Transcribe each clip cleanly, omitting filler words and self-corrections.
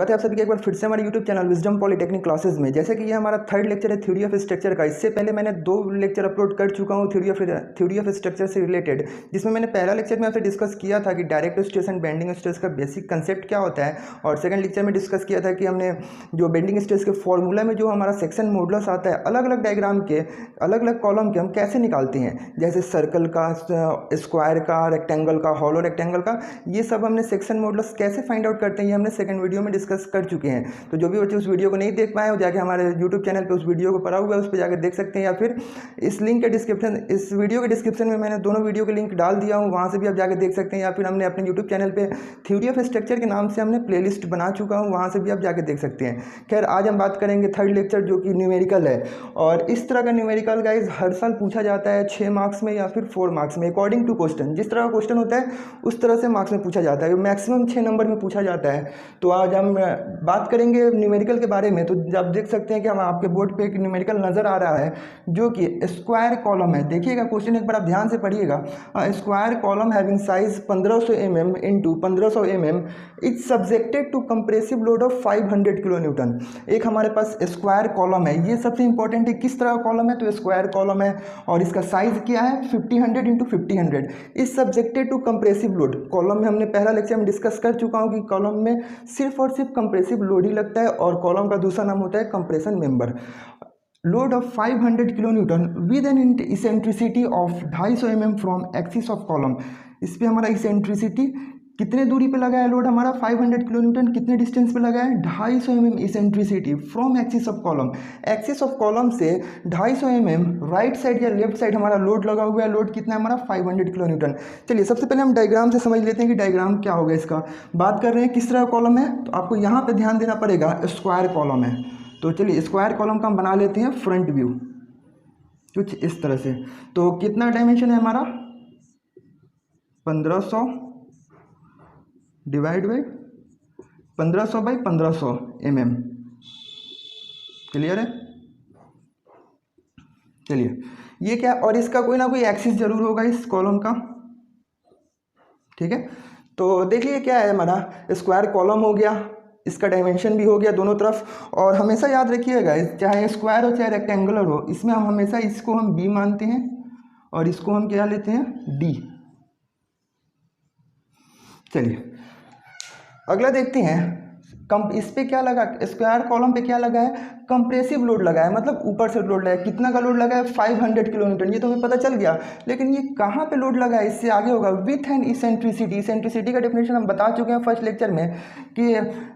स्वागत है आप सभी का एक बार फिर से हमारे YouTube channel wisdom polytechnic classes में। जैसे कि ये हमारा थर्ड लेक्चर है थ्योरी ऑफ स्ट्रक्चर का। इससे पहले मैंने 2 लेक्चर अपलोड कर चुका हूँ थ्योरी ऑफ स्ट्रक्चर से रिलेटेड, जिसमें मैंने पहला लेक्चर में आपसे डिस्कस किया था कि direct stress and bending stress का बेसिक कंसेप्ट क्या होता है, और सेकंड लेक्चर में डिस्कस किया था कि हमने जो बेंडिंग स्ट्रेस के फॉर्मूला में जो हमारा सेक्शन मॉडुलस आता है, अलग अलग डायग्राम के अलग अलग कॉलम के हम कैसे निकालते हैं, जैसे सर्कल का, स्क्वायर का, रेक्टेंगल का, हॉलो रेक्टेंगल का, ये सब हमने सेक्शन मॉडुलस कैसे फाइंड आउट करते हैं ये हमने सेकंड वीडियो में डिस्कस कर चुके हैं। तो जो भी बच्चे उस वीडियो को नहीं देख पाए हो, जाके हमारे यूट्यूब चैनल पे उस वीडियो को पड़ा हुआ है, उस पर जाकर देख सकते हैं, या फिर इस लिंक के डिस्क्रिप्शन, इस वीडियो के डिस्क्रिप्शन में मैंने दोनों वीडियो के लिंक डाल दिया हूँ, वहाँ से भी आप जाकर देख सकते हैं, या फिर हमने अपने यूट्यूब चैनल पर थ्योरी ऑफ स्ट्रक्चर के नाम से हमने प्लेलिस्ट बना चुका हूँ, वहाँ से भी आप जाकर देख सकते हैं। खैर, आज हम बात करेंगे थर्ड लेक्चर जो कि न्यूमेरिकल है, और इस तरह का न्यूमेरिकल गाइज हर साल पूछा जाता है 6 मार्क्स में या फिर 4 मार्क्स में, अकॉर्डिंग टू क्वेश्चन। जिस तरह का क्वेश्चन होता है उस तरह से मार्क्स में पूछा जाता है, मैक्सिमम 6 नंबर में पूछा जाता है। तो आज हम बात करेंगे न्यूमेरिकल के बारे में। तो आप देख सकते हैं कि हम आपके बोर्ड पे एक न्यूमेरिकल नज़र आ रहा है जो कि स्क्वायर कॉलम है। देखिएगा क्वेश्चन एक बार आप ध्यान से पढ़िएगा। Square column having size 1500 mm into 1500 mm is subjected to compressive load of 500 kilo newton. एक हमारे पास स्क्वायर कॉलम है, ये सबसे इंपॉर्टेंट है। किस तरह का कॉलम है? तो स्क्वायर कॉलम है, और इसका साइज क्या है? 1500 into 1500 is subjected to compressive load. Column में हमने पहला लेक्चर में डिस्कस कर चुका हूँ कि कॉलम में सिर्फ और सिर्फ कंप्रेसिव लोड ही लगता है, और कॉलम का दूसरा नाम होता है compression member. Load of 500 kilo newton with an eccentricity of 250 mm from axis of column. इस पर हमारा इसेंट्रिसिटी कितने दूरी पे लगा है लोड हमारा? 500 किलो न्यूटन। कितने डिस्टेंस पे लगा है? 250 mm eccentricity from axis of column. Axis of column से 250 mm राइट साइड या लेफ्ट साइड हमारा लोड लगा हुआ है। लोड कितना है हमारा? 500 किलो न्यूटन। चलिए सबसे पहले हम डायग्राम से समझ लेते हैं कि डायग्राम क्या होगा इसका। बात कर रहे हैं किस तरह का कॉलम है, तो आपको यहाँ पर ध्यान देना पड़ेगा। स्क्वायर कॉलम है, तो चलिए स्क्वायर कॉलम का हम बना लेते हैं फ्रंट व्यू कुछ इस तरह से। तो कितना डायमेंशन है हमारा? 1500 divide by 1500 by 1500 mm। Clear है? चलिए ये क्या, और इसका कोई ना कोई एक्सिस जरूर होगा इस कॉलम का, ठीक है। तो देखिए क्या है हमारा, स्क्वायर कॉलम हो गया, इसका डायमेंशन भी हो गया दोनों तरफ। और हमेशा याद रखिएगा, चाहे स्क्वायर हो चाहे रेक्टेंगुलर हो, इसमें हम हमेशा इसको हम बी मानते हैं और इसको हम क्या लेते हैं? डी। चलिए अगला देखते हैं। इस पे क्या लगा? स्क्वायर कॉलम पे क्या लगा है? कंप्रेसिव लोड लगा है, मतलब ऊपर से लोड लगा है। कितना का लोड लगा है? 500 किलो न्यूटन। ये तो हमें पता चल गया, लेकिन ये कहाँ पे लोड लगा है इससे आगे होगा। With an eccentricity. इसेंट्रिसिटी का डेफिनेशन हम बता चुके हैं फर्स्ट लेक्चर में कि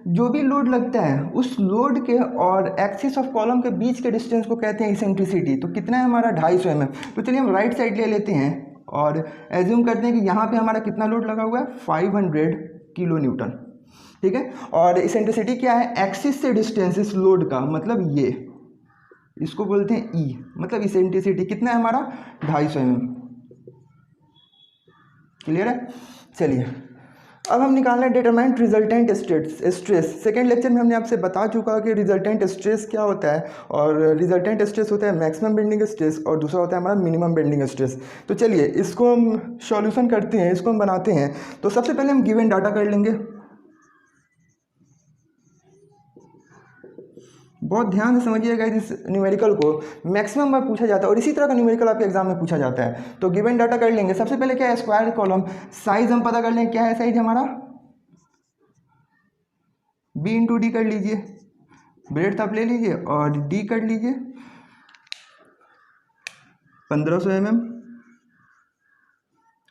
जो भी लोड लगता है उस लोड के और एक्सिस ऑफ कॉलम के बीच के डिस्टेंस को कहते हैं इसेंट्रिसिटी। तो कितना है हमारा? 250 mm। तो चलिए हम राइट साइड ले लेते हैं और एज्यूम करते हैं कि यहाँ पे हमारा कितना लोड लगा हुआ है? 500 किलो न्यूटन, ठीक है। और इसेंट्रिसिटी क्या है? एक्सिस से डिस्टेंस इस लोड का, मतलब ये इसको बोलते हैं ई, मतलब इसेंट्रिसिटी कितना है हमारा? 250 mm। क्लियर है? चलिए अब हम निकालना है determine resultant stress. Second lecture में हमने आपसे बता चुका कि रिजल्टेंट स्ट्रेस क्या होता है, और रिजल्टेंट स्ट्रेस होता है मैक्सिमम बेंडिंग स्ट्रेस और दूसरा होता है हमारा मिनिमम बेंडिंग स्ट्रेस। तो चलिए इसको हम सॉल्यूशन करते हैं, इसको हम बनाते हैं। तो सबसे पहले हम गिवन डाटा कर लेंगे। बहुत ध्यान से समझिएगा, इस न्यूमेरिकल को मैक्सिमम बार पूछा जाता है, और इसी तरह का न्यूमेरिकल आपके एग्जाम में पूछा जाता है। तो गिवन डाटा कर लेंगे। सबसे पहले क्या है? Square column. साइज हम पता कर लेंगे, क्या है साइज हमारा? बी इंटू डी कर लीजिए, ब्रेड्थ आप ले लीजिए और डी कर लीजिए 1500 mm।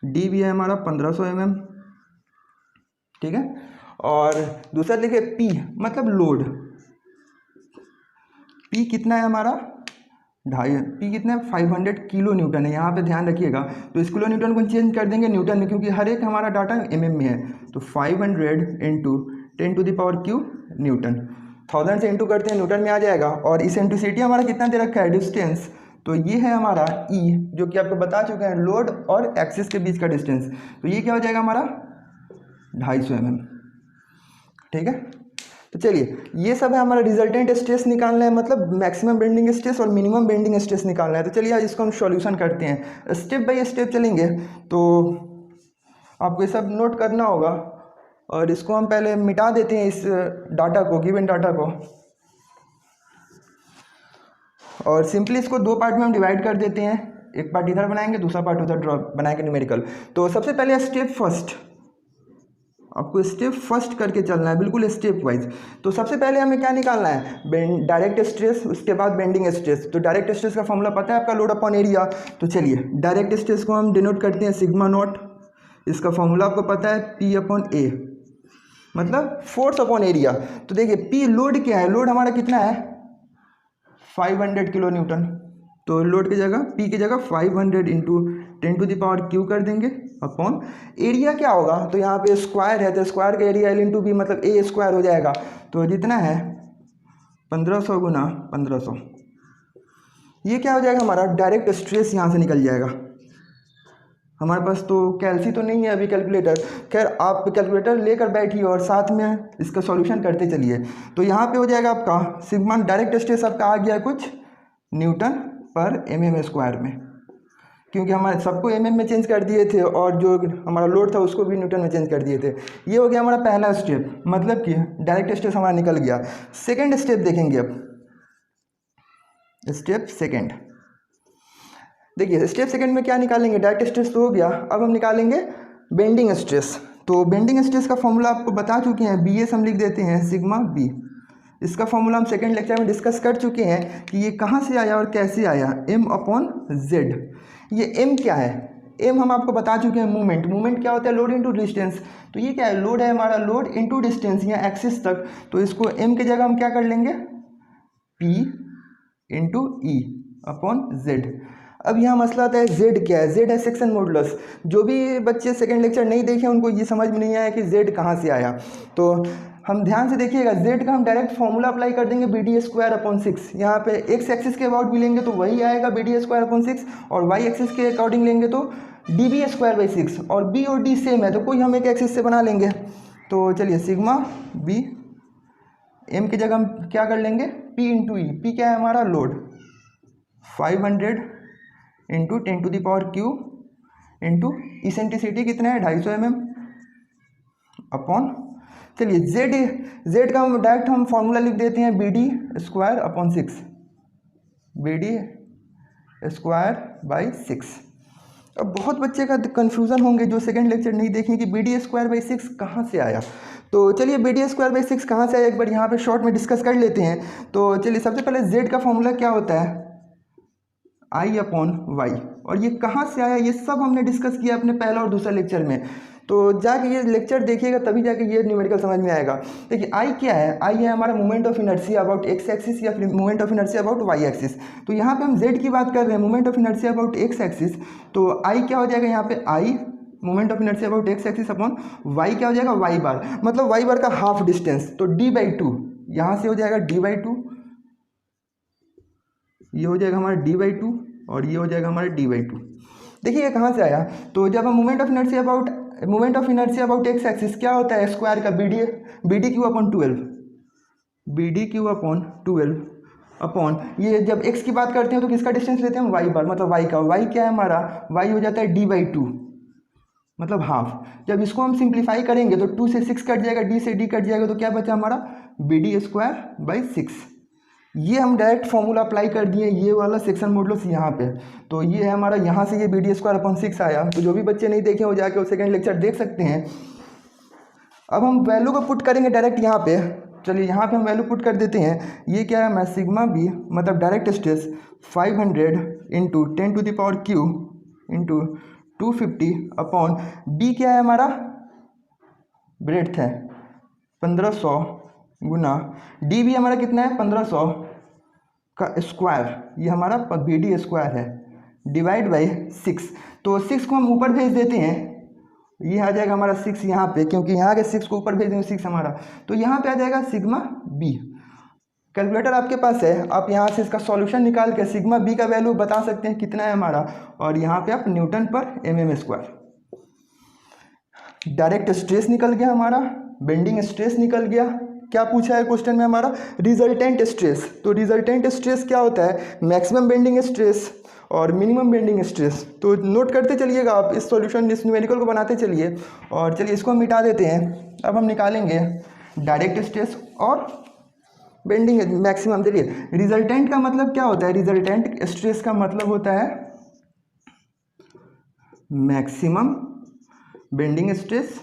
डी भी है हमारा 1500 mm, ठीक है। और दूसरा देखिए पी, मतलब लोड। पी कितना है हमारा? पी कितना है? 500 किलो न्यूटन है, यहाँ पे ध्यान रखिएगा। तो इस किलो न्यूटन को चेंज कर देंगे न्यूटन में, क्योंकि हर एक हमारा डाटा mm में है। तो 500 into 10 to the power cube newton. 1000 से इंटू करते हैं, न्यूटन में आ जाएगा। और इसेंट्रिसिटी हमारा कितना दे रखा है? डिस्टेंस। तो ये है हमारा ई, जो कि आपको बता चुके हैं, लोड और एक्सिस के बीच का डिस्टेंस। तो ये क्या हो जाएगा हमारा? 250 mm, ठीक है। तो चलिए ये सब है हमारा रिजल्टेंट स्ट्रेस निकालना है, मतलब मैक्सिमम बेंडिंग स्ट्रेस और मिनिमम बेंडिंग स्ट्रेस निकालना है। तो चलिए आज इसको हम सॉल्यूशन करते हैं, स्टेप बाय स्टेप चलेंगे। तो आपको ये सब नोट करना होगा। और इसको हम पहले मिटा देते हैं, इस डाटा को, गिवन डाटा को, और सिंपली इसको दो पार्ट में हम डिवाइड कर देते हैं। एक पार्ट इधर बनाएंगे, दूसरा पार्ट उधर ड्रॉ बनाएंगे न्यूमेरिकल। तो सबसे पहले स्टेप फर्स्ट, आपको स्टेप फर्स्ट करके चलना है, बिल्कुल स्टेप वाइज। तो सबसे पहले हमें क्या निकालना है, डायरेक्ट स्ट्रेस, उसके बाद बेंडिंग स्ट्रेस। तो डायरेक्ट स्ट्रेस का फॉर्मूला पता है आपका, लोड अपॉन एरिया। तो चलिए डायरेक्ट स्ट्रेस को हम डिनोट करते हैं सिग्मा नॉट, इसका फॉर्मूला आपको पता है पी अपॉन ए, मतलब फोर्स अपॉन एरिया। तो देखिए पी लोड क्या है, लोड हमारा कितना है 500 किलो न्यूटन। तो लोड की जगह पी की जगह 500 इंटू 10⁻³ कर देंगे अपॉन एरिया क्या होगा, तो यहाँ पे स्क्वायर है, तो स्क्वायर का एरिया L इंटू बी मतलब ए स्क्वायर हो जाएगा। तो जितना है 1500 गुना 1500, ये क्या हो जाएगा हमारा डायरेक्ट स्ट्रेस, यहाँ से निकल जाएगा। हमारे पास तो कैल्सी तो नहीं है अभी कैलकुलेटर, खैर आप कैलकुलेटर लेकर बैठिए और साथ में इसका सॉल्यूशन करते चलिए। तो यहाँ पे हो जाएगा आपका सिग्मा, डायरेक्ट स्ट्रेस आपका आ गया कुछ न्यूटन पर mm स्क्वायर में, क्योंकि हमारे सबको mm में चेंज कर दिए थे और जो हमारा लोड था उसको भी न्यूटन में चेंज कर दिए थे। ये हो गया हमारा पहला स्टेप, मतलब कि डायरेक्ट स्ट्रेस हमारा निकल गया। सेकेंड स्टेप देखेंगे अब, स्टेप सेकेंड। देखिए स्टेप सेकंड में क्या निकालेंगे, डायरेक्ट स्ट्रेस तो हो गया, अब हम निकालेंगे बेंडिंग स्ट्रेस। तो बेंडिंग स्ट्रेस का फॉर्मूला आपको बता चुके हैं, बी एस हम लिख देते हैं सिग्मा बी। इसका फॉर्मूला हम सेकंड लेक्चर में डिस्कस कर चुके हैं कि ये कहाँ से आया और कैसे आया, m अपॉन जेड। ये m क्या है, m हम आपको बता चुके हैं मूवमेंट। मूवमेंट क्या होता है, लोड इंटू डिस्टेंस। तो ये क्या है, लोड है हमारा, लोड इंटू डिस्टेंस या एक्सिस तक। तो इसको m की जगह हम क्या कर लेंगे, p इंटू ई अपॉन जेड। अब यहाँ मसला आता है z क्या है, z है सेक्शन मॉडुलस। जो भी बच्चे सेकंड लेक्चर नहीं देखे उनको ये समझ में नहीं आया कि z कहाँ से आया। तो हम ध्यान से देखिएगा, z का हम डायरेक्ट फॉर्मूला अप्लाई कर देंगे BD स्क्वायर अपॉन 6। यहाँ पे x एक्सिस के अबाउट भी लेंगे तो वही आएगा BD स्क्वायर अपॉन 6, और y एक्सिस के अकॉर्डिंग लेंगे तो DB स्क्वायर बाई 6। और b और d सेम है तो कोई हम एक एक्सिस से बना लेंगे। तो चलिए सिग्मा b, m की जगह हम क्या कर लेंगे p इंटू ई। p क्या है हमारा लोड, 500 इंटू 10⁻³ इंटू इसेंट्रिसिटी कितना है 250 mm अपॉन, चलिए z का हम डायरेक्ट हम फॉर्मूला लिख देते हैं BD square upon 6, BD square by 6। अब बहुत बच्चे का कन्फ्यूज़न होंगे जो सेकंड लेक्चर नहीं देखें कि BD स्क्वायर बाई 6 कहाँ से आया। तो चलिए BD स्क्वायर बाई 6 कहाँ से आया एक बार यहाँ पे शॉर्ट में डिस्कस कर लेते हैं। तो चलिए सबसे पहले z का फॉर्मूला क्या होता है, I अपॉन वाई, और ये कहाँ से आया ये सब हमने डिस्कस किया अपने पहला और दूसरा लेक्चर में। तो जाके ये लेक्चर देखिएगा तभी जाके ये न्यूमेरिकल समझ में आएगा। देखिए I क्या है, I है हमारा moment of inertia about x axis या फिर moment of inertia about y axis. तो यहाँ पे हम z की बात कर रहे हैं, moment of inertia about x axis. तो I क्या हो जाएगा यहाँ पे, I moment of inertia about x axis upon y क्या हो जाएगा, y बार, मतलब y बार का हाफ डिस्टेंस। तो d/2 यहाँ से हो जाएगा d/2, ये हो जाएगा हमारा d/2 और ये हो जाएगा हमारा d/2। देखिए कहाँ से आया, तो जब हम moment of inertia about x axis क्या होता है स्क्वायर का BD³ upon 12, BD³ upon 12 upon ये जब x की बात करते हैं तो किसका डिस्टेंस लेते हैं हम y बार, मतलब y का, y क्या है हमारा, y हो जाता है d/2 मतलब हाफ। जब इसको हम सिंप्लीफाई करेंगे तो 2 से 6 कट जाएगा, d से d कट जाएगा, तो क्या बचा हमारा BD स्क्वायर बाई 6। ये हम डायरेक्ट फॉर्मूला अप्लाई कर दिए, ये वाला सेक्शन मॉडुलस यहाँ पे। तो ये है हमारा, यहाँ से ये BD स्क्वायर अपॉन 6 आया। तो जो भी बच्चे नहीं देखे वो जाके वो सेकंड लेक्चर देख सकते हैं। अब हम वैल्यू को पुट करेंगे डायरेक्ट यहाँ पे। चलिए यहाँ पे हम वैल्यू पुट कर देते हैं। ये क्या है, मैं सिग्मा बी मतलब direct stress 500 into 10⁻³ into 250 upon B क्या है हमारा, ब्रेड्थ है 1500 गुना डी भी हमारा कितना है 1500 का स्क्वायर, ये हमारा BD स्क्वायर है, डिवाइड बाई 6। तो 6 को हम ऊपर भेज देते हैं, ये आ जाएगा हमारा 6 यहाँ पे, क्योंकि यहाँ के 6 को ऊपर भेज देंगे 6 हमारा, तो यहाँ पे आ जाएगा सिग्मा बी। कैलकुलेटर आपके पास है, आप यहाँ से इसका सॉल्यूशन निकाल के सिग्मा बी का वैल्यू बता सकते हैं कितना है हमारा, और यहाँ पे आप न्यूटन पर mm स्क्वायर। डायरेक्ट स्ट्रेस निकल गया हमारा, बेंडिंग स्ट्रेस निकल गया, क्या पूछा है क्वेश्चन में हमारा, रिजल्टेंट स्ट्रेस। तो रिजल्टेंट स्ट्रेस क्या होता है, मैक्सिमम बेंडिंग स्ट्रेस और मिनिमम बेंडिंग स्ट्रेस। तो नोट करते चलिएगा आप, इस सॉल्यूशन इस न्यूमेरिकल को बनाते चलिए। और चलिए इसको हम मिटा देते हैं। अब हम निकालेंगे डायरेक्ट स्ट्रेस और बेंडिंग मैक्सिमम। चलिए रिजल्टेंट का मतलब क्या होता है, रिजल्टेंट स्ट्रेस का मतलब होता है मैक्सिमम बेंडिंग स्ट्रेस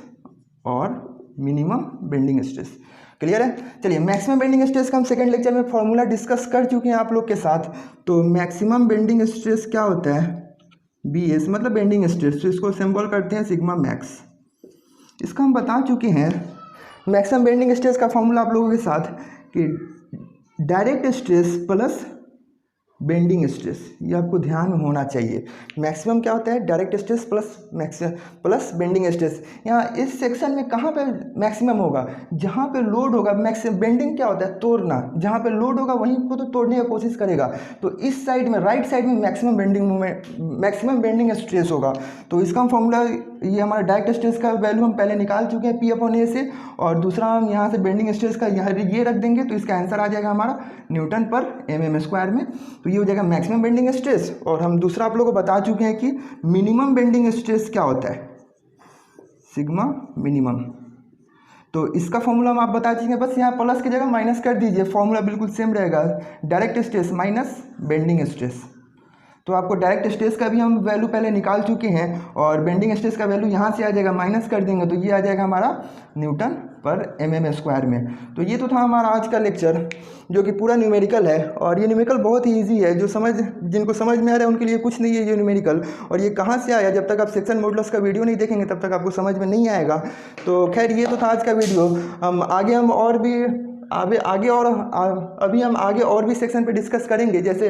और मिनिमम बेंडिंग स्ट्रेस। क्लियर है। चलिए मैक्सिमम बेंडिंग स्ट्रेस का हम सेकंड लेक्चर में फॉर्मूला डिस्कस कर चुके हैं आप लोग के साथ। तो मैक्सिमम बेंडिंग स्ट्रेस क्या होता है, BS मतलब बेंडिंग स्ट्रेस। तो इसको सिंबल करते हैं सिग्मा मैक्स। इसका हम बता चुके हैं मैक्सिमम बेंडिंग स्ट्रेस का फॉर्मूला आप लोगों के साथ कि direct stress plus bending stress, ये आपको ध्यान में होना चाहिए। मैक्सिमम क्या होता है, direct stress plus bending stress. यहाँ इस सेक्शन में कहाँ पे मैक्सिमम होगा, जहाँ पे लोड होगा। मैक्सिमम बेंडिंग क्या होता है, तोड़ना, जहाँ पे लोड होगा वहीं को तो तोड़ने की कोशिश करेगा। तो इस साइड में राइट साइड में मैक्सिमम बेंडिंग स्ट्रेस होगा। तो इसका हम फॉर्मूला, ये हमारा डायरेक्ट स्ट्रेस का वैल्यू हम पहले निकाल चुके हैं P/A से, और दूसरा हम यहाँ से बेंडिंग स्ट्रेस का यहाँ ये रख देंगे। तो इसका आंसर आ जाएगा हमारा न्यूटन पर mm² में। तो ये हो जाएगा मैक्सिमम बेंडिंग स्ट्रेस। और हम दूसरा आप लोगों को बता चुके हैं कि मिनिमम बेंडिंग स्ट्रेस क्या होता है, सिग्मा मिनिमम। तो इसका फॉर्मूला हम आप बता चुके हैं, बस यहाँ प्लस की जगह माइनस कर दीजिए, फॉर्मूला बिल्कुल सेम रहेगा। Direct stress minus bending stress. तो आपको डायरेक्ट स्ट्रेस का भी हम वैल्यू पहले निकाल चुके हैं, और बेंडिंग स्ट्रेस का वैल्यू यहाँ से आ जाएगा, माइनस कर देंगे तो ये आ जाएगा हमारा न्यूटन पर mm² में। तो ये तो था हमारा आज का लेक्चर, जो कि पूरा न्यूमेरिकल है। और ये न्यूमेरिकल बहुत ही ईजी है, जिनको समझ में आ रहा है उनके लिए कुछ नहीं है ये न्यूमेरिकल। और ये कहाँ से आया, जब तक आप सेक्शन मॉडुलस का वीडियो नहीं देखेंगे तब तक आपको समझ में नहीं आएगा। तो खैर ये तो था आज का वीडियो। अभी हम आगे और भी सेक्शन पे डिस्कस करेंगे। जैसे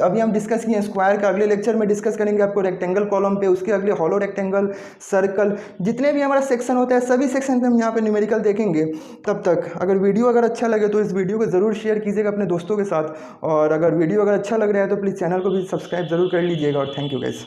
अभी हम डिस्कस किए स्क्वायर का, अगले लेक्चर में डिस्कस करेंगे आपको रेक्टेंगल कॉलम पे, उसके अगले हॉलो रेक्टेंगल, सर्कल, जितने भी हमारा सेक्शन होता है सभी सेक्शन पे हम यहाँ पे न्यूमेरिकल देखेंगे। तब तक अगर वीडियो अच्छा लगे तो इस वीडियो को ज़रूर शेयर कीजिएगा अपने दोस्तों के साथ। और अगर वीडियो अच्छा लग रहा है तो प्लीज़ चैनल को भी सब्सक्राइब ज़रूर कर लीजिएगा। और थैंक यू गाइस।